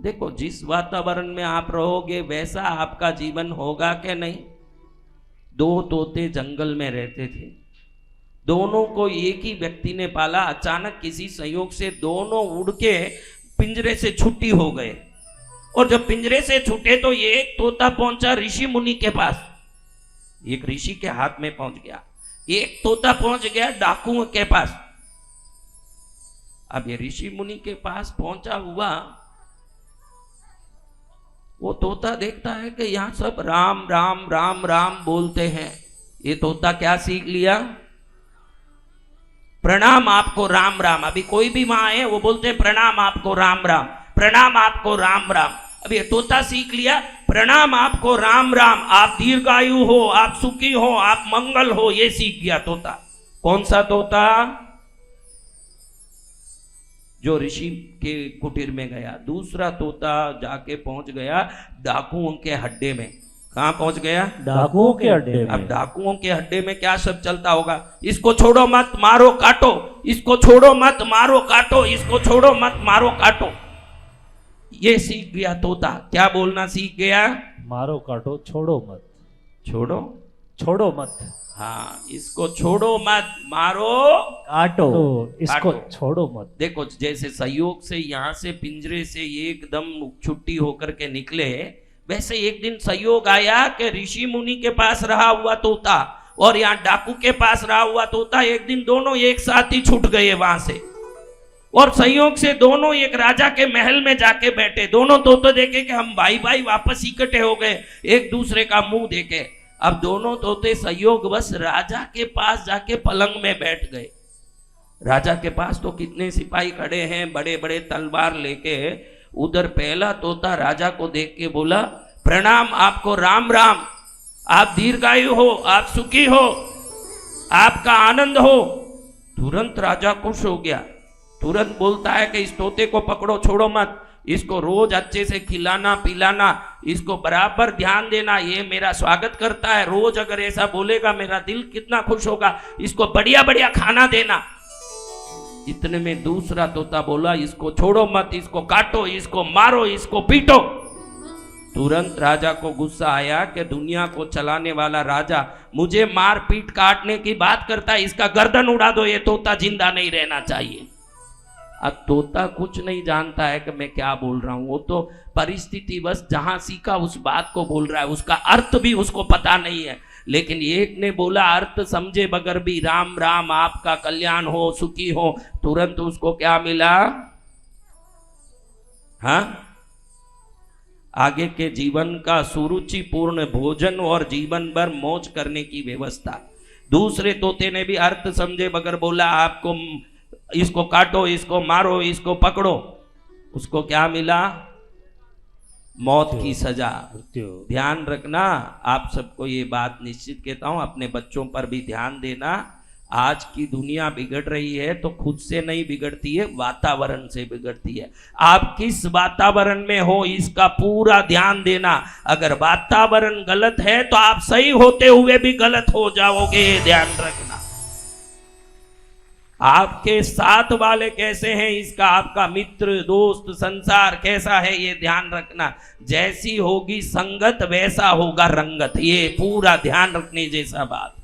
देखो, जिस वातावरण में आप रहोगे वैसा आपका जीवन होगा कि नहीं। दो तोते जंगल में रहते थे, दोनों को एक ही व्यक्ति ने पाला। अचानक किसी संयोग से दोनों उड़ के पिंजरे से छुट्टी हो गए, और जब पिंजरे से छूटे तो ये एक तोता पहुंचा ऋषि मुनि के पास, एक ऋषि के हाथ में पहुंच गया। एक तोता पहुंच गया डाकुओं के पास। अब ये ऋषि मुनि के पास पहुंचा हुआ, वो तोता देखता है कि यहां सब राम राम राम राम बोलते हैं। ये तोता क्या सीख लिया? प्रणाम आपको राम राम। अभी कोई भी माँ है वो बोलते हैं प्रणाम आपको राम राम, प्रणाम आपको राम राम। अब ये तोता सीख लिया प्रणाम आपको राम राम, आप दीर्घायु हो, आप सुखी हो, आप मंगल हो, ये सीख गया तोता। कौन सा तोता? जो ऋषि के कुटीर में गया। दूसरा तोता जाके पहुंच गया डाकुओं के हड्डे में। कहां पहुंच गया? डाकुओं के अड्डे में। अब डाकुओं के अड्डे में क्या सब चलता होगा? इसको छोड़ो मत मारो काटो, इसको छोड़ो मत मारो काटो, इसको छोड़ो मत मारो काटो। ये सीख गया तोता। क्या बोलना सीख गया? मारो काटो छोड़ो मत। छोड़ो छोड़ो मत। हाँ, इसको छोड़ो मत मारो काटो, इसको काटो। छोड़ो मत। देखो, जैसे संयोग से यहाँ से पिंजरे से एकदम छुट्टी होकर के निकले, वैसे एक दिन संयोग आया कि ऋषि मुनि के पास रहा हुआ तोता और यहाँ डाकू के पास रहा हुआ तोता, एक दिन दोनों एक साथ ही छूट गए वहां से। और संयोग से दोनों एक राजा के महल में जाके बैठे। दोनों तोते देखे कि हम भाई भाई वापस इकट्ठे हो गए, एक दूसरे का मुंह देखे। अब दोनों तोते संयोग बस राजा के पास जाके पलंग में बैठ गए। राजा के पास तो कितने सिपाही खड़े हैं बड़े बड़े तलवार लेके। उधर पहला तोता राजा को देख के बोला प्रणाम आपको राम राम, आप दीर्घायु हो, आप सुखी हो, आपका आनंद हो। तुरंत राजा खुश हो गया, तुरंत बोलता है कि इस तोते को पकड़ो, छोड़ो मत, इसको रोज अच्छे से खिलाना पिलाना, इसको बराबर ध्यान देना, ये मेरा स्वागत करता है, रोज अगर ऐसा बोलेगा मेरा दिल कितना खुश होगा, इसको बढ़िया बढ़िया खाना देना। इतने में दूसरा तोता बोला इसको छोड़ो मत, इसको काटो, इसको मारो, इसको पीटो। तुरंत राजा को गुस्सा आया कि दुनिया को चलाने वाला राजा मुझे मार पीट काटने की बात करता है, इसका गर्दन उड़ा दो, ये तोता जिंदा नहीं रहना चाहिए। अब तोता कुछ नहीं जानता है कि मैं क्या बोल रहा हूं, वो तो परिस्थिति बस जहां सीखा उस बात को बोल रहा है, उसका अर्थ भी उसको पता नहीं है। लेकिन एक ने बोला अर्थ समझे बगैर भी राम राम आपका कल्याण हो, सुखी हो। तुरंत उसको क्या मिला? हाँ, आगे के जीवन का सुरुचिपूर्ण भोजन और जीवन भर मौज करने की व्यवस्था। दूसरे तोते ने भी अर्थ समझे बगैर बोला आपको इसको काटो, इसको मारो, इसको पकड़ो। उसको क्या मिला? मौत की सजा। ध्यान रखना, आप सबको ये बात निश्चित कहता हूं, अपने बच्चों पर भी ध्यान देना। आज की दुनिया बिगड़ रही है तो खुद से नहीं बिगड़ती है, वातावरण से बिगड़ती है। आप किस वातावरण में हो इसका पूरा ध्यान देना। अगर वातावरण गलत है तो आप सही होते हुए भी गलत हो जाओगे, ध्यान रखना। आपके साथ वाले कैसे हैं इसका, आपका मित्र दोस्त संसार कैसा है ये ध्यान रखना। जैसी होगी संगत वैसा होगा रंगत, ये पूरा ध्यान रखने जैसा बात।